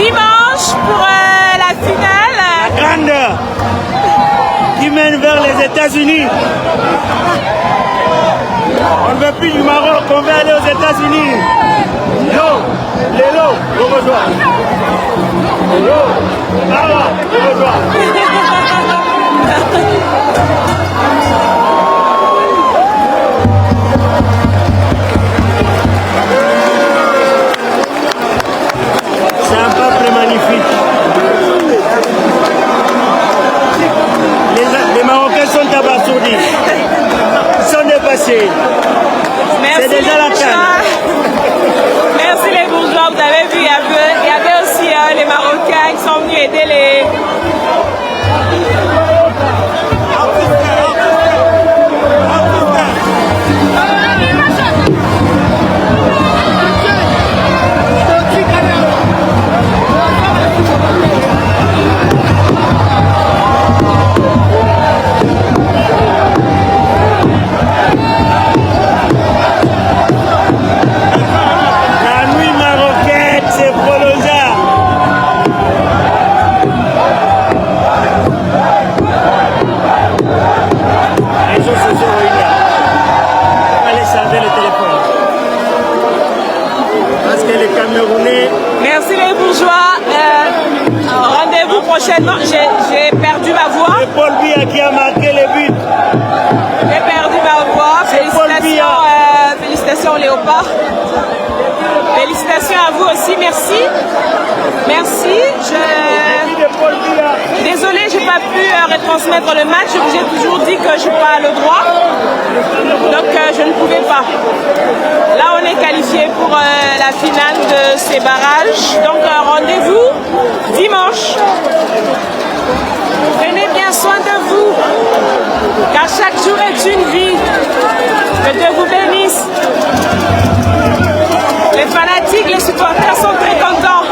dimanche pour la finale. La grande qui mène vers les États-Unis. On ne veut plus du Maroc, on veut aller aux États-Unis. Yo, Lélo, au revoir. Yo, Baba, au revoir. C'est un peuple magnifique. Les Marocains sont abasourdis. Ils sont dépassés. C'est déjà la peine. Merci les bourgeois. Vous avez vu, il y avait aussi les Marocains qui sont venus aider les... Merci les bourgeois. Rendez-vous prochainement. J'ai perdu ma voix. C'est Paul Biya qui a marqué les buts. J'ai perdu ma voix. Félicitations, félicitations Léopard. Félicitations à vous aussi. Merci. Merci. Désolée, je n'ai pas pu retransmettre le match. J'ai toujours dit que je n'ai pas le droit. Donc je ne pouvais pas. Là, on est qualifié pour la finale de ces barrages. Donc rendez-vous dimanche. Prenez bien soin de vous, car chaque jour est une vie. Que Dieu vous bénisse. Les fanatiques, les supporters sont très contents.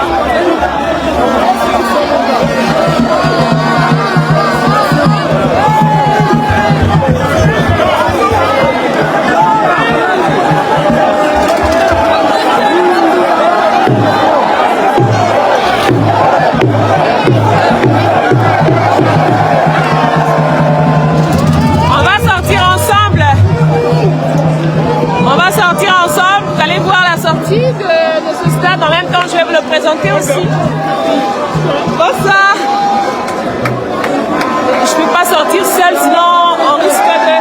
De ce stade, en même temps je vais vous le présenter aussi. Bonsoir. Je ne peux pas sortir seule, sinon on risque de...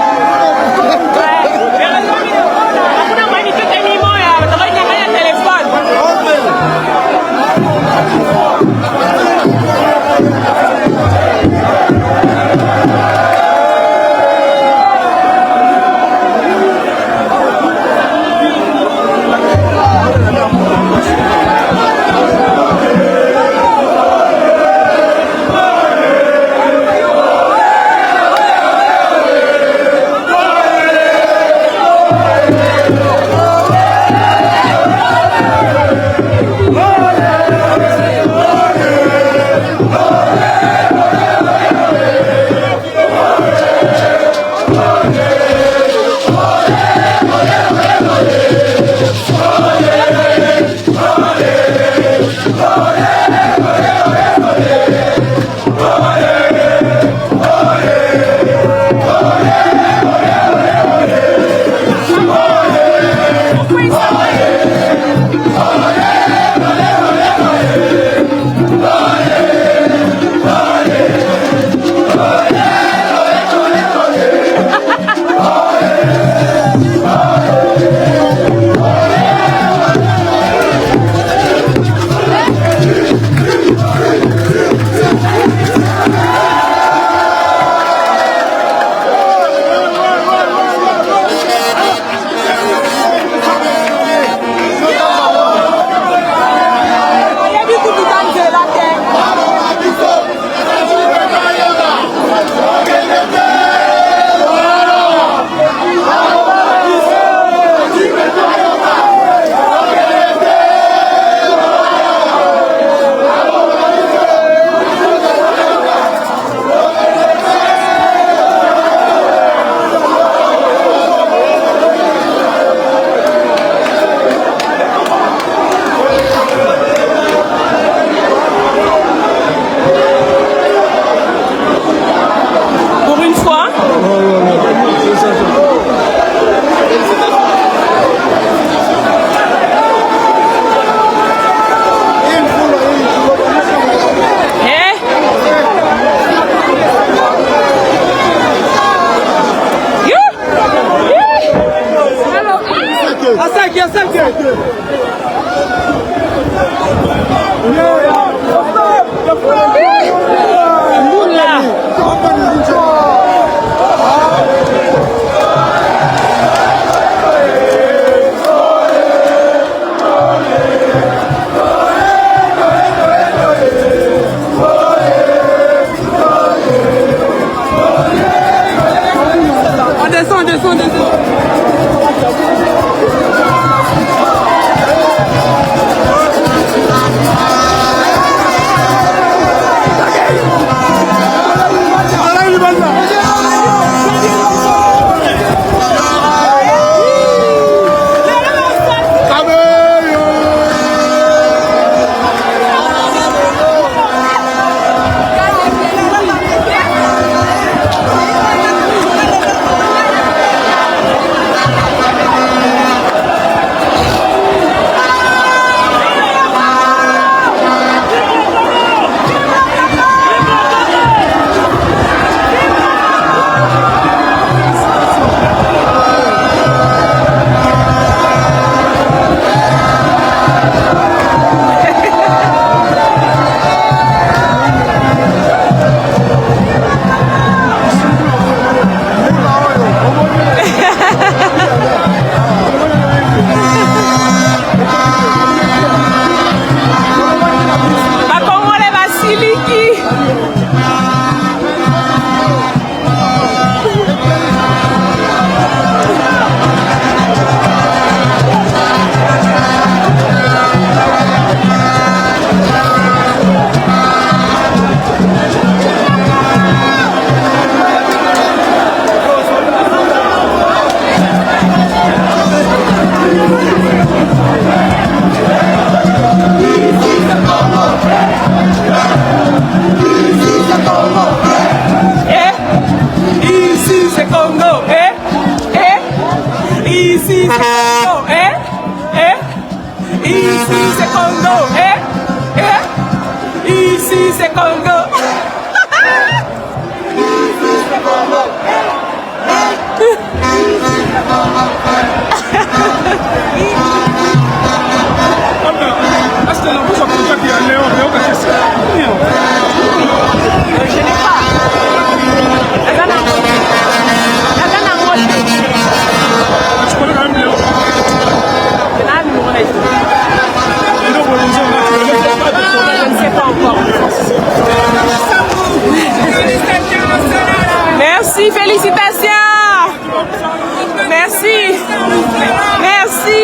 Noki. Merci, félicitations. Merci. Merci.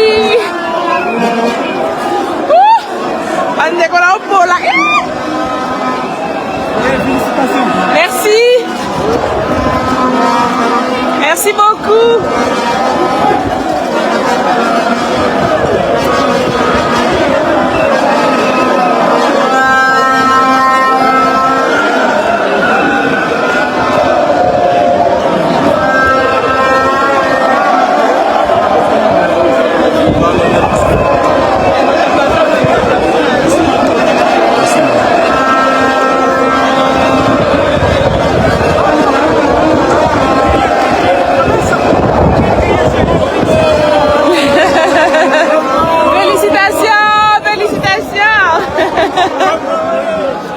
Merci. Merci beaucoup.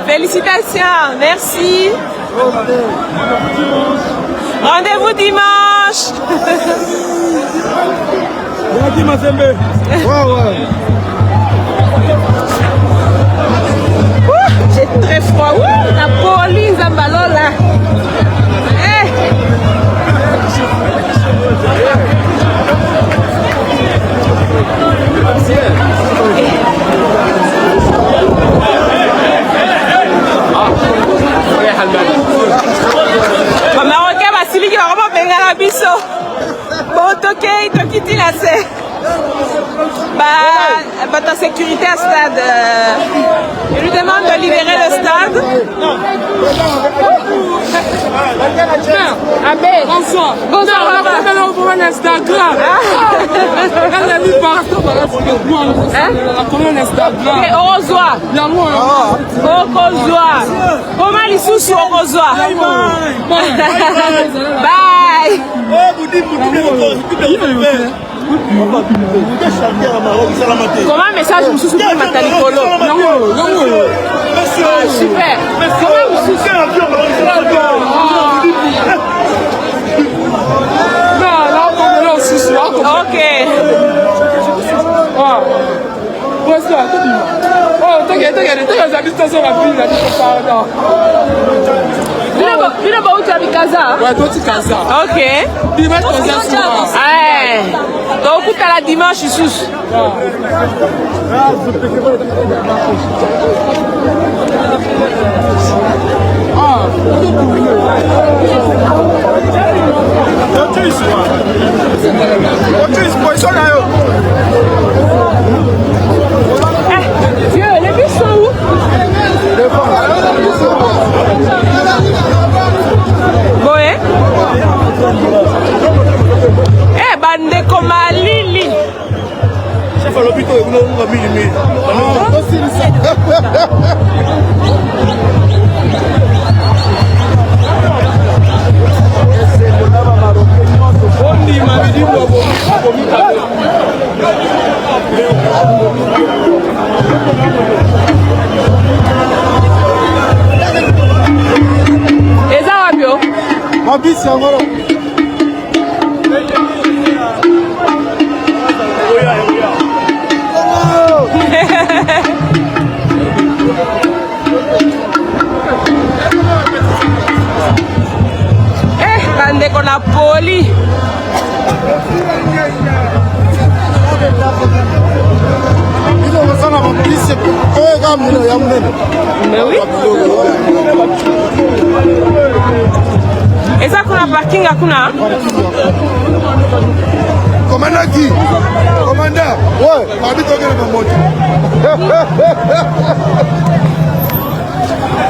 Félicitations, merci. Rendez-vous dimanche. J'ai très froid. La police à Balola. Marocain Basili qui va vraiment venir à Bisso. Bon, toqué, toquiti là c'est. Bah, ta sécurité à stade. Je lui demande de libérer le stade. Bonsoir. Bonsoir. On va faire Instagram. Elle a mis partout. On Instagram. Orozoa. Orozoa. Comment les sous Orozoa? Bye. Comment message vous sous pour Matalikolo? Super. Comment vous sous? Ok. Ok. Donc, à la dimanche, sous. Dieu, les bus sont où? Boé. Eh, bande comme Lili. Chef à l'hôpital, vous n'avez pas mis. Mabisi angoro. Napoli. Mais oui. Et ça qu'on a parking à Kuna. Commandant qui? Commandant? Ouais. Parmi toi,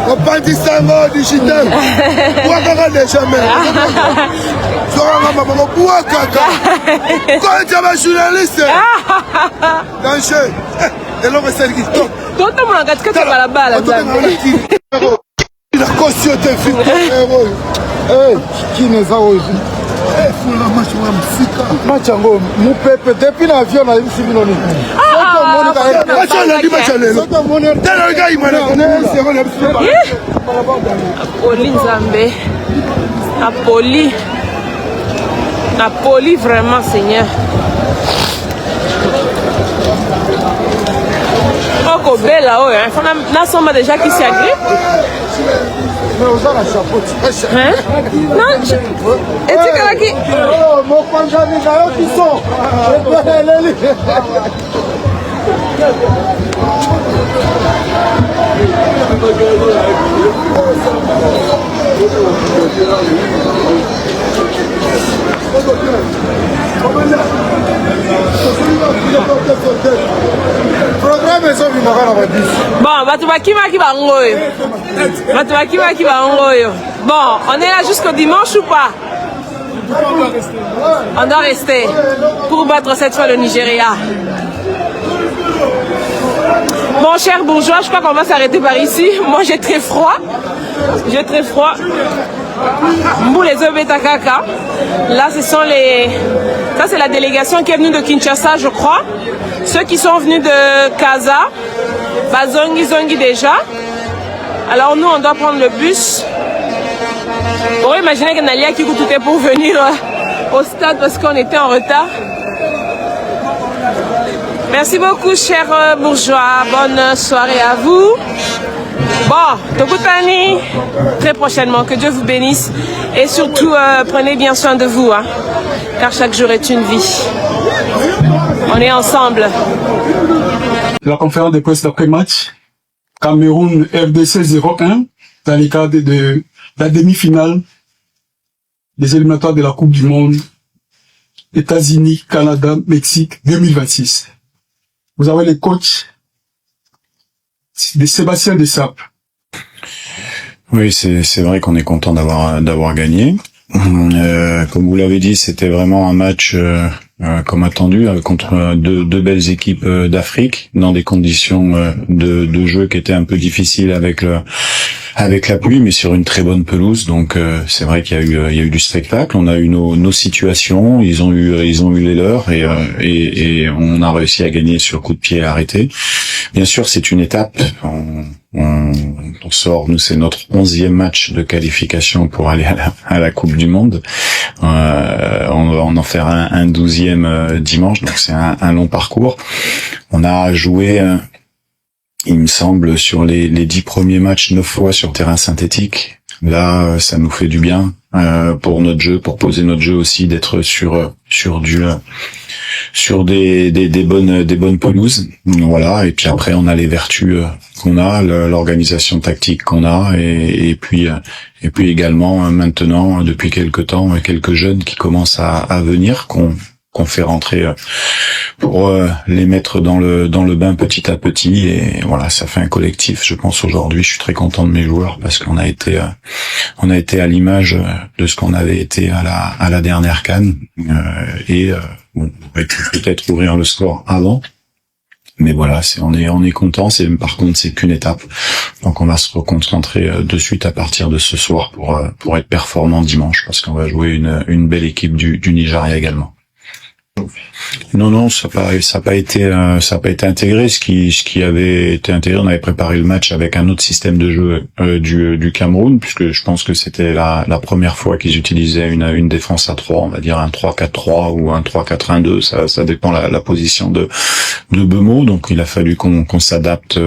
on parle du sango, du chité. Pourquoi qu'on n'est jamais? Pourquoi qu'on quand tu es journaliste? Danger. Et l'homme est servi. Tout le monde a gâté que tu vas là-bas. La caution est fille. Qui n'est pas aujourd'hui? Match yango mupepe depuis l'avion na yimisi binoni. Match na di match lelo. Telo ga imana ko Napoli Nzambe. Napoli vraiment Seigneur. Oko bella oh hein. Fona na soma déjà qui s'y agrippe. Mais on a la chapeau. Hein? Non, et tu sais qui? Oh, mon panjani na yo qui sont. Bon, on est là jusqu'au dimanche ou pas? On doit rester pour battre cette fois le Nigeria. Mon cher bourgeois, je crois qu'on va s'arrêter par ici. Moi j'ai très froid. J'ai très froid. Là, ce sont les... Ça, c'est la délégation qui est venue de Kinshasa, je crois. Ceux qui sont venus de Kaza, Zongi déjà. Alors, nous, on doit prendre le bus. Pour imaginer que Nalia qui tout est pour venir au stade parce qu'on était en retard. Merci beaucoup, chers bourgeois. Bonne soirée à vous. Bon, Tokutani, très prochainement, que Dieu vous bénisse et surtout prenez bien soin de vous, hein, car chaque jour est une vie. On est ensemble. La conférence de presse d'après-match, Cameroun RDC 0-1, dans les cadres de la demi-finale des éliminatoires de la Coupe du Monde, États-Unis, Canada, Mexique 2026. Vous avez les coachs de Sébastien Desappes. Oui, c'est vrai qu'on est content d'avoir gagné. Comme vous l'avez dit, c'était vraiment un match comme attendu contre deux belles équipes d'Afrique dans des conditions de jeu qui étaient un peu difficiles avec la pluie, mais sur une très bonne pelouse. Donc c'est vrai qu'il y a eu du spectacle. On a eu nos situations, ils ont eu les leurs et on a réussi à gagner sur coup de pied arrêté. Bien sûr, c'est une étape. On sort, nous c'est notre 11e match de qualification pour aller à la Coupe du Monde. On va en faire un 12e dimanche, donc c'est un long parcours. On a joué, il me semble, sur les 10 premiers matchs 9 fois sur terrain synthétique. Là, ça nous fait du bien pour notre jeu, pour poser notre jeu aussi, d'être sur des bonnes pelouses. Voilà. Et puis après, on a les vertus qu'on a, l'organisation tactique qu'on a, et puis également maintenant, depuis quelque temps, quelques jeunes qui commencent à venir, qu'on fait rentrer pour les mettre dans le bain petit à petit, et voilà, ça fait un collectif. Je pense aujourd'hui, je suis très content de mes joueurs parce qu'on a été à l'image de ce qu'on avait été à la dernière CAN, on va peut-être ouvrir le score avant, mais voilà, on est content. Par contre, c'est qu'une étape, donc on va se reconcentrer de suite à partir de ce soir pour être performant dimanche, parce qu'on va jouer une belle équipe du Nigeria également. Non, ça a pas été intégré. Ce qui avait été intégré, on avait préparé le match avec un autre système de jeu du Cameroun, puisque je pense que c'était la première fois qu'ils utilisaient une défense à 3, on va dire un 3-4-3 ou un 3-4-1-2, ça dépend la position de Bemo. Donc il a fallu qu'on s'adapte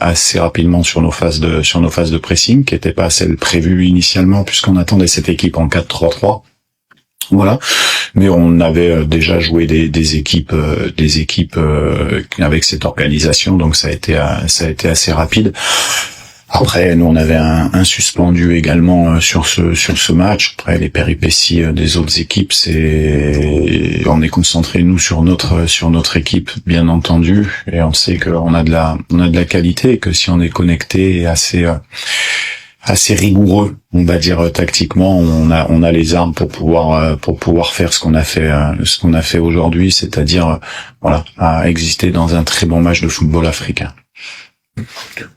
assez rapidement sur nos phases de pressing, qui n'étaient pas celles prévues initialement, puisqu'on attendait cette équipe en 4-3-3. Voilà, mais on avait déjà joué des équipes avec cette organisation, donc ça a été assez rapide. Après, nous on avait un suspendu également sur ce match. Après les péripéties des autres équipes, on est concentré nous sur notre équipe, bien entendu, et on sait qu'on a de la qualité, et que si on est connecté et assez rigoureux, on va dire tactiquement, on a les armes pour pouvoir faire ce qu'on a fait aujourd'hui, c'est-à-dire à exister dans un très bon match de football africain.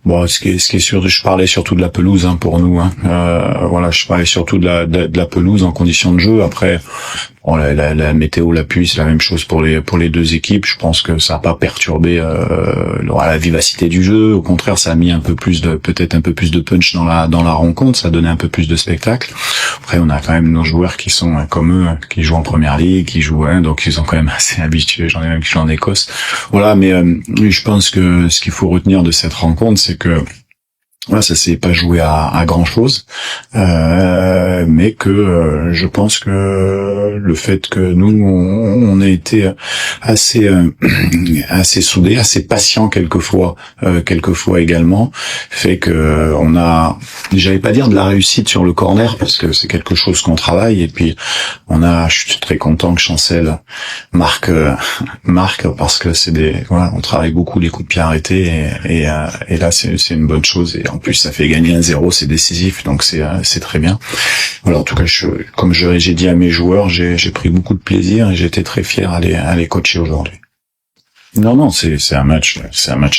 Bon, ce qui est sûr, je parlais surtout de la pelouse pour nous. Je parlais surtout de la pelouse en conditions de jeu. Après, bon, la météo, la pluie, c'est la même chose pour les deux équipes. Je pense que ça n'a pas perturbé la vivacité du jeu. Au contraire, ça a mis peut-être un peu plus de punch dans la rencontre. Ça a donné un peu plus de spectacle. Après, on a quand même nos joueurs qui sont comme eux, qui jouent en première ligue, qui jouent, donc ils sont quand même assez habitués. J'en ai même qui jouent en Écosse. Voilà, mais je pense que ce qu'il faut retenir de cette rencontre, c'est que ça s'est pas joué à grand chose, mais que je pense que le fait que nous on a été assez soudés, assez patients quelquefois également, fait que on a, j'allais pas dire de la réussite sur le corner parce que c'est quelque chose qu'on travaille, et puis je suis très content que Chancel marque parce que on travaille beaucoup les coups de pied arrêtés, et là c'est une bonne chose, et en plus ça fait gagner 1-0, c'est décisif, donc c'est très bien. Voilà, en tout cas, comme j'ai dit à mes joueurs, j'ai pris beaucoup de plaisir et j'étais très fier à les coacher aujourd'hui. Non, c'est un match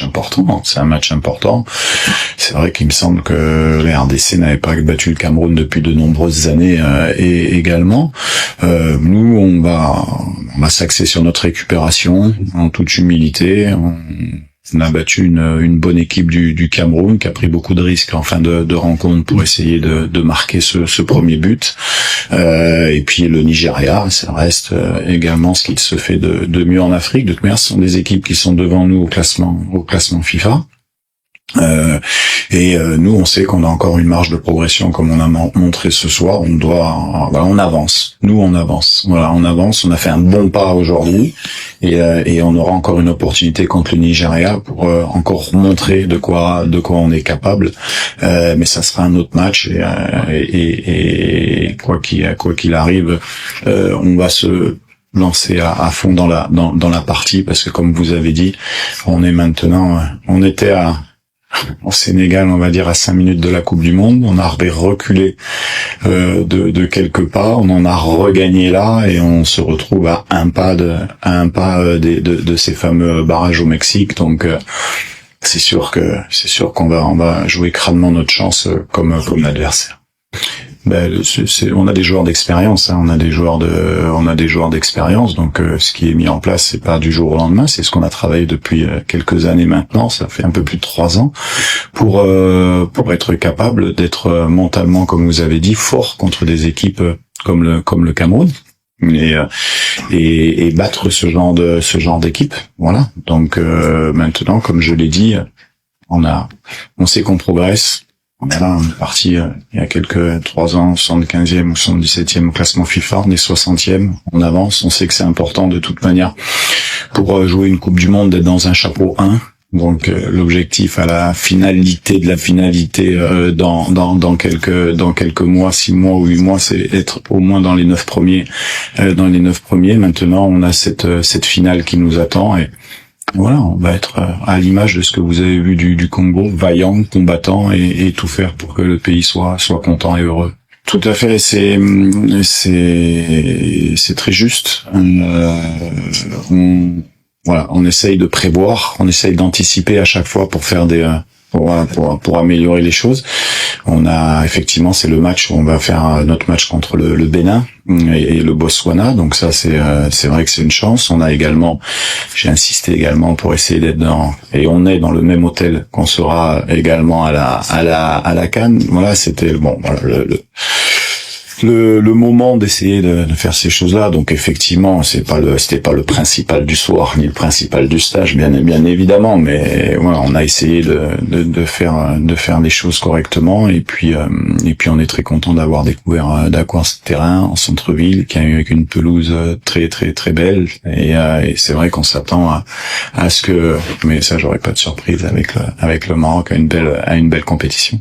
important. C'est un match important. C'est vrai qu'il me semble que la RDC n'avait pas battu le Cameroun depuis de nombreuses années, et également. Nous, on va s'axer sur notre récupération en toute humilité. On a battu une bonne équipe du Cameroun qui a pris beaucoup de risques en fin de rencontre pour essayer de marquer ce premier but. Et puis le Nigeria, ça reste également ce qu'il se fait de mieux en Afrique. De toute manière, ce sont des équipes qui sont devant nous au classement FIFA. Nous, on sait qu'on a encore une marge de progression, comme on a montré ce soir. On avance. Nous, on avance. Voilà, on avance. On a fait un bon pas aujourd'hui, et on aura encore une opportunité contre le Nigeria pour encore montrer de quoi on est capable. Mais ça sera un autre match, et quoi qu'il arrive, on va se lancer à fond dans la partie, parce que comme vous avez dit, on était au Sénégal, on va dire à 5 minutes de la Coupe du Monde. On a reculé de quelques pas, on en a regagné là, et on se retrouve à un pas de ces fameux barrages au Mexique. Donc c'est sûr qu'on va jouer crânement notre chance comme l'adversaire. On a des joueurs d'expérience, on a des joueurs d'expérience, donc ce qui est mis en place, c'est pas du jour au lendemain, c'est ce qu'on a travaillé depuis quelques années maintenant, ça fait un peu plus de 3 ans, pour être capable d'être mentalement, comme vous avez dit, fort contre des équipes comme le Cameroun, et battre ce genre d'équipe. Voilà. Donc maintenant, comme je l'ai dit, on sait qu'on progresse. On est parti il y a 3 ans, 75e ou 77e au classement FIFA, on est 60e, on avance, on sait que c'est important de toute manière pour jouer une Coupe du Monde d'être dans un chapeau 1. Donc l'objectif à la finalité de la finalité dans quelques mois, 6 mois ou 8 mois, c'est être au moins dans les 9 premiers. Maintenant, on a cette finale qui nous attend, et voilà, on va être à l'image de ce que vous avez vu du Congo, vaillant, combattant, et tout faire pour que le pays soit content et heureux. Tout à fait, c'est très juste. On essaye de prévoir, on essaye d'anticiper à chaque fois pour faire pour améliorer les choses. On a effectivement, c'est le match où on va faire notre match contre le Bénin et le Botswana. Donc ça, c'est vrai que c'est une chance. J'ai insisté également pour essayer d'être et on est dans le même hôtel qu'on sera également à la CAN. Voilà, c'était le moment d'essayer de faire ces choses-là. Donc effectivement, c'était pas le principal du soir ni le principal du stage, bien évidemment, mais voilà, on a essayé de faire les choses correctement, et puis on est très content d'avoir découvert ce terrain en centre-ville, avec une pelouse très très très belle, et c'est vrai qu'on s'attend à ce que, mais ça j'aurais pas de surprise avec le Maroc à une belle compétition.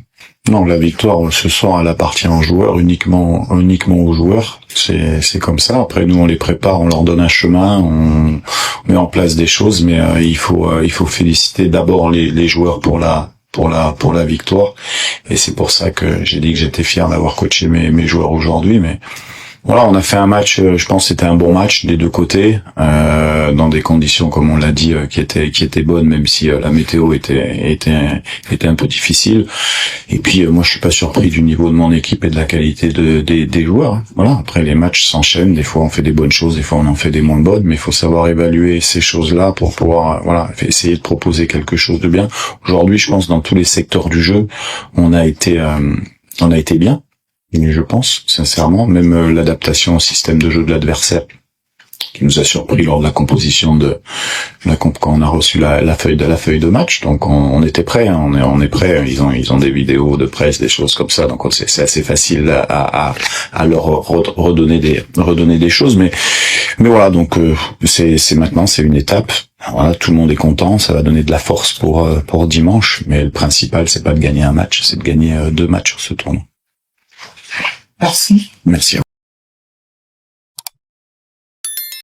Non, la victoire ce soir, elle appartient aux joueurs, uniquement aux joueurs. C'est comme ça. Après, nous, on les prépare, on leur donne un chemin, on met en place des choses, mais il faut féliciter d'abord les joueurs pour la victoire. Et c'est pour ça que j'ai dit que j'étais fier d'avoir coaché mes joueurs aujourd'hui, mais voilà, on a fait un match, je pense que c'était un bon match des deux côtés, dans des conditions, comme on l'a dit, qui étaient bonnes, même si la météo était un peu difficile. Et puis moi je suis pas surpris du niveau de mon équipe et de la qualité des joueurs. Voilà, après les matchs s'enchaînent, des fois on fait des bonnes choses, des fois on en fait des moins bonnes, mais il faut savoir évaluer ces choses-là pour pouvoir essayer de proposer quelque chose de bien. Aujourd'hui, je pense dans tous les secteurs du jeu, on a été bien. Mais je pense, sincèrement, même l'adaptation au système de jeu de l'adversaire, qui nous a surpris lors de la composition quand on a reçu la feuille de match. Donc on était prêt, hein, on est prêt. Ils ont des vidéos de presse, des choses comme ça. Donc c'est assez facile à leur redonner des choses. Mais voilà, donc c'est maintenant, c'est une étape. Voilà, tout le monde est content, ça va donner de la force pour dimanche. Mais le principal, c'est pas de gagner un match, c'est de gagner 2 matchs sur ce tournoi. Merci. Merci.